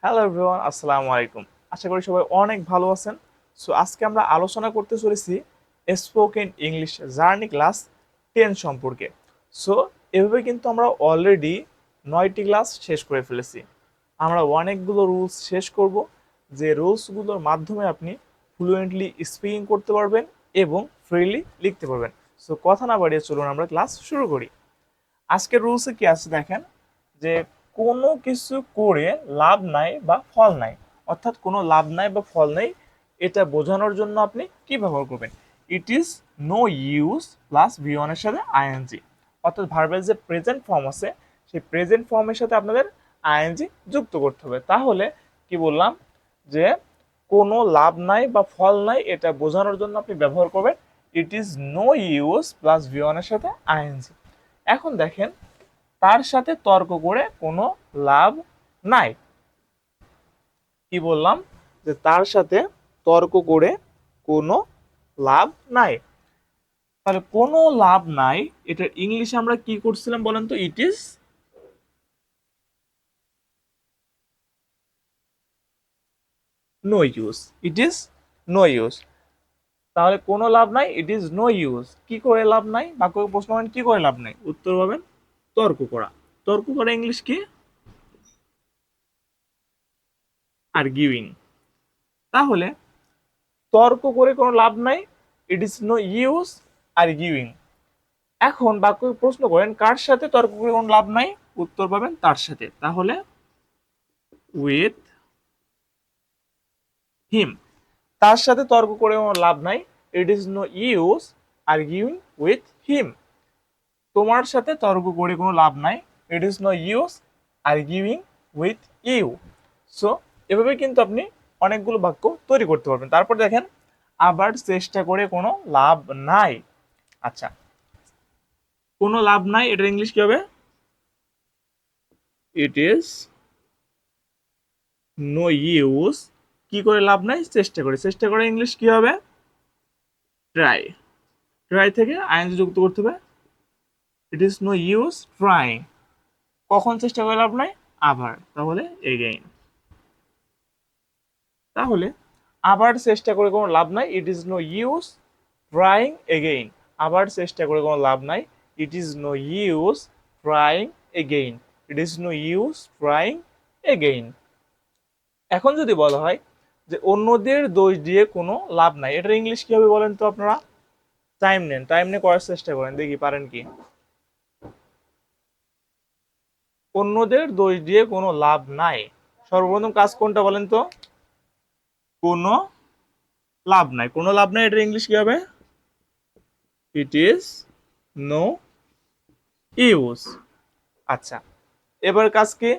Hello everyone, আসসালামু আলাইকুম। আশা করি সবাই অনেক ভালো আছেন। সো আজকে আমরা আলোচনা করতে চলেছি স্পোকেন ইংলিশ জার্নি ক্লাস 10 সম্পর্কে। সো এভাবে কিন্তু আমরা অলরেডি 9টি ক্লাস শেষ করে ফেলেছি। আমরা অনেকগুলো রুলস শেষ করব, যে রুলসগুলোর মাধ্যমে আপনি ফ্লুয়েন্টলি স্পিকিং করতে পারবেন এবং ফ্রিলি লিখতে পারবেন। সো কথা না বাড়িয়ে চলুন আমরা ক্লাস শুরু করি। আজকের রুলসে কি আছে দেখেন, যে কোনো কিছু করে লাভ নাই বা ফল নাই, অর্থাৎ কোনো লাভ নাই বা ফল নেই, এটা বোঝানোর জন্য আপনি কি ব্যবহার করবেন? It is no use plus V ওয়ানের সাথে আইএনজি, অর্থাৎ ভার্বের যে প্রেজেন্ট ফর্ম আছে সেই প্রেজেন্ট ফর্মের সাথে আপনাদের আইএনজি যুক্ত করতে হবে। তাহলে কি বললাম, যে কোনো লাভ নাই বা ফল নাই এটা বোঝানোর জন্য আপনি ব্যবহার করবেন it is no use plus V ওয়ানের সাথে আইএনজি। এখন দেখেন, তার সাথে তর্ক করে কোনো লাভ নাই। কি বললাম, যে তার সাথে তর্ক করে কোনো লাভ নাই। তাহলে কোনো লাভ নাই, এটার ইংলিশে আমরা কি করছিলাম বলেন তো? It is no use. It is no use. তাহলে কোনো লাভ নাই, ইট ইজ নো ইউজ। কি করে লাভ নাই? বাক্য প্রশ্ন করেন কি করে লাভ নাই, উত্তর পাবেন তর্ক করা। তর্ক করা ইংলিশ কি? আর্গিউইং। তাহলে তর্ক করে কোনো লাভ নাই, ইট ইজ নো ইউজ আর্গিউইং। এখন বাক্য প্রশ্ন করেন কার সাথে তর্ক করে কোনো লাভ নাই, উত্তর পাবেন তার সাথে। তাহলে উইথ হিম। তার সাথে তর্ক করে কোনো লাভ নাই, it is no use arguing with him. তোমার সাথে তর্ক করে কোনো লাভ নাই, it is no use arguing with you. So এভাবে কিন্তু আপনি অনেকগুলো বাক্য তৈরি করতে পারবেন। তারপর দেখেন, আবার চেষ্টা করে কোনো লাভ নাই। আচ্ছা, কোনো লাভ নাই এটার ইংলিশ কি হবে? It is no use. কি করে লাভ নাই? চেষ্টা করে। চেষ্টা করে ইংলিশ কি হবে? ট্রাই। ট্রাই থেকে আইএনজি যুক্ত করতে হবে, it is no use trying. কখন চেষ্টা করে লাভ নাই? আবার। তাহলে এগেইন। তাহলে আবার চেষ্টা করে কোনো লাভ নাই, it is no use trying again. আবার চেষ্টা করে কোনো লাভ নাই, it is no use trying again. It is no use trying again. এখন যদি বলা হয় যে অন্যদের দোষ দিয়ে কোনো লাভ নাই, এটার ইংলিশ কি হবে বলেন তো আপনারা? টাইম নেন, টাইম নিয়ে করার চেষ্টা করেন, দেখি পারেন কি। অন্যদের দোষ দিয়ে কোনো লাভ নাই, সর্বপ্রথম কাজ কোনটা বলেন তো? কোনো লাভ নাই। কোনো লাভ নাই এটার ইংলিশ কি হবে? It is no use. আচ্ছা, এবার কাজ কি?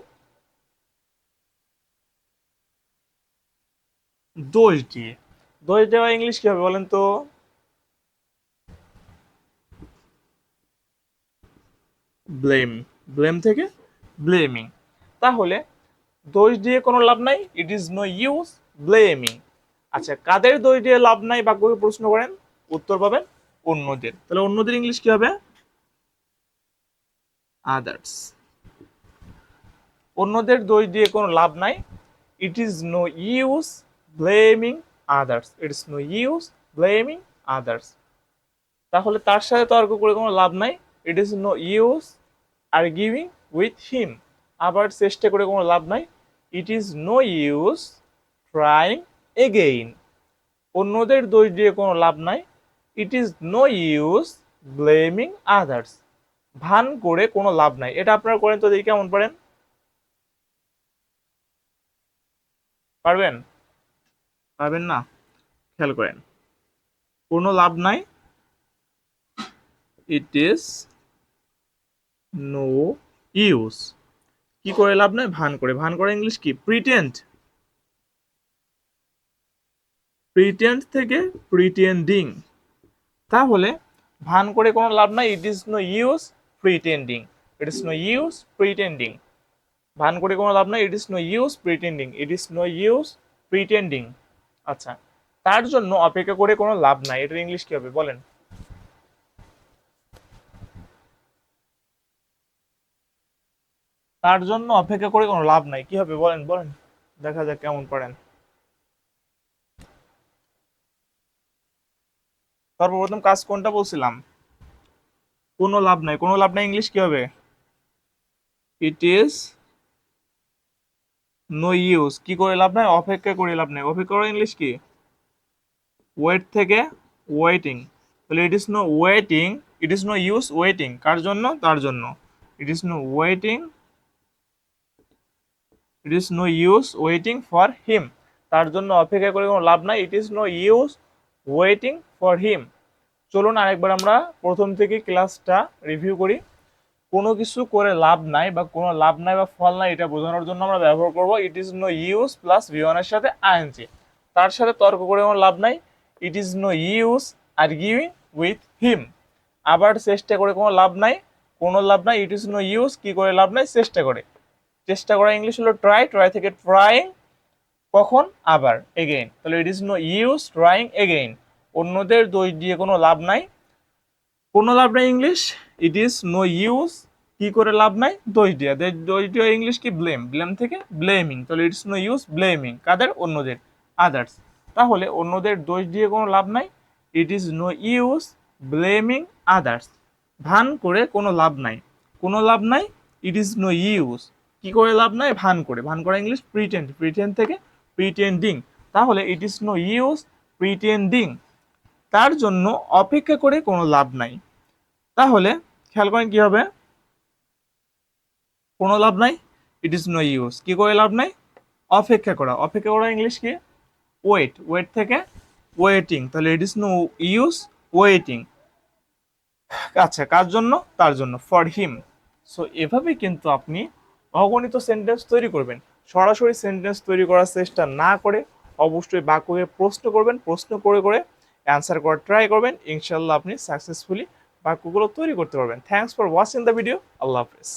দোষ দিয়ে। দোষ দেওয়া ইংলিশ কি হবে বলেন তো? ব্লেম। ব্লেম থেকে ব্লেমিং। তাহলে দোষ দিয়ে কোনো লাভ নাই, it is no use blaming. আচ্ছা, কাদের দোষ দিয়ে লাভ নাই বাক্যকে প্রশ্ন করেন, উত্তর পাবেন অন্যদের। তাহলে অন্যদের ইংলিশ কি হবে? আদার্স। অন্যদের দোষ দিয়ে কোনো লাভ নাই, it is no use blaming others. It is no use blaming others. তাহলে তার সাথে তর্ক করে কোনো লাভ নাই, it is no use arguing with him. আবার চেষ্টা করে কোনো লাভ নাই, it is no use trying again. অন্যদের দোষ দিয়ে কোনো লাভ নাই, it is no use blaming others. ভান করে কোনো লাভ নাই, এটা আপনারা করেন তো দেখি কেমন পারেন। পারবেন? পারবেন না? খেয়াল করেন, কোনো লাভ নাই, ইট ইজ নো ইউজ। কি করে লাভ নাই? ভান করে। ভান করে ইংলিশ কি? প্রিটেন্ড। প্রিটেন্ড থেকে প্রিটেন্ডিং। তাহলে ভান করে কোনো লাভ নাই, it is no use pretending. It is no use pretending. ভান করে কোনো লাভ নাই, it is no use pretending. It is no use pretending. আচ্ছা, তার জন্য অপেক্ষা করে কোনো লাভ নাই, এটার ইংলিশ কি হবে বলেন? তার জন্য অপেক্ষা করে কোনো লাভ নাই, কি হবে বলেন বলেন? দেখা যাক কেমন পারেন। সর্বপ্রথম কাজ কোনটা বলছিলাম? কোনো লাভ নাই, কোনো লাভ নাই ইংলিশ কি হবে? It is no use. কি করে লাভ নাই? অপেক্ষা করে লাভ নাই। অপেক্ষা করে ইংলিশ কি? ওয়েট থেকে ওয়েটিং। তাহলে it is no waiting, it is no use waiting. কার জন্য? তার জন্য। It is no waiting, it is no use waiting for him. তার জন্য অপেক্ষা করে কোনো লাভ নাই। It is no use waiting for him. চলুন আরেকবার আমরা প্রথম থেকে ক্লাসটা রিভিউ করি। কোনো কিছু করে লাভ নাই বা কোনো লাভ নাই বা ফল নাই এটা বোঝানোর জন্য আমরা ব্যবহার করব it is no use plus V ওয়ানের সাথে আইএনজি। তার সাথে তর্ক করে কোনো লাভ নাই। It is no use arguing with him. আবার চেষ্টা করে কোনো লাভ নাই, কোনো লাভ নাই। ইট ইজ নো ইউজ কি করে লাভ নাই? চেষ্টা করে। চেষ্টা করা ইংলিশ হলো ট্রাই, ট্রাই থেকে ট্রাইং, কখন? আবার, এগেইন। তাহলে it is no use trying again. অন্যদের দোষ দিয়ে কোনো লাভ নাই, কোনো লাভ নাই English. It is no use কি করে লাভ নাই? দোষ দিয়া। দোষ দিয়া ইংলিশ কি? ব্লেম। ব্লেম থেকে ব্লেমিং। তাহলে ইটস নো ইউজ ব্লেমিং। কাদের? অন্যদের, আদার্স। তাহলে অন্যদের দোষ দিয়ে কোনো লাভ নাই। It is no use blaming others. ভান করে কোনো লাভ নাই, কোনো লাভ নাই। ইট ইজ নো ইউজ কি করে লাভ নাই? ভান করে। ভান করা ইংলিশ প্রিটেন্ড। প্রিটেন্ড থেকে প্রিটেন্ডিং। তাহলে it is no use pretending. তার জন্য অপেক্ষা করে কোনো লাভ নাই। তাহলে খেয়াল করেন কি হবে? কোনো লাভ নাই, ইট ইজ নো ইউজ কি করে লাভ নাই? অপেক্ষা করা। অপেক্ষা করা ইংলিশ কি? ওয়েট। ওয়েট থেকে ওয়েটিং। তাহলে it is no use waiting. আচ্ছা, কার জন্য? তার জন্য, ফর হিম। সো এভাবে কিন্তু আপনি অগণিত সেন্টেন্স তৈরি করবেন। সরাসরি সেন্টেন্স তৈরি করার চেষ্টা না করে অবশ্যই বাক্যকে প্রশ্ন করবেন। প্রশ্ন করে করে অ্যান্সার করার ট্রাই করবেন। ইনশাল্লাহ আপনি সাকসেসফুলি বাক্যগুলো তৈরি করতে পারবেন। Thanks for watching the video. আল্লাহ হাফেজ।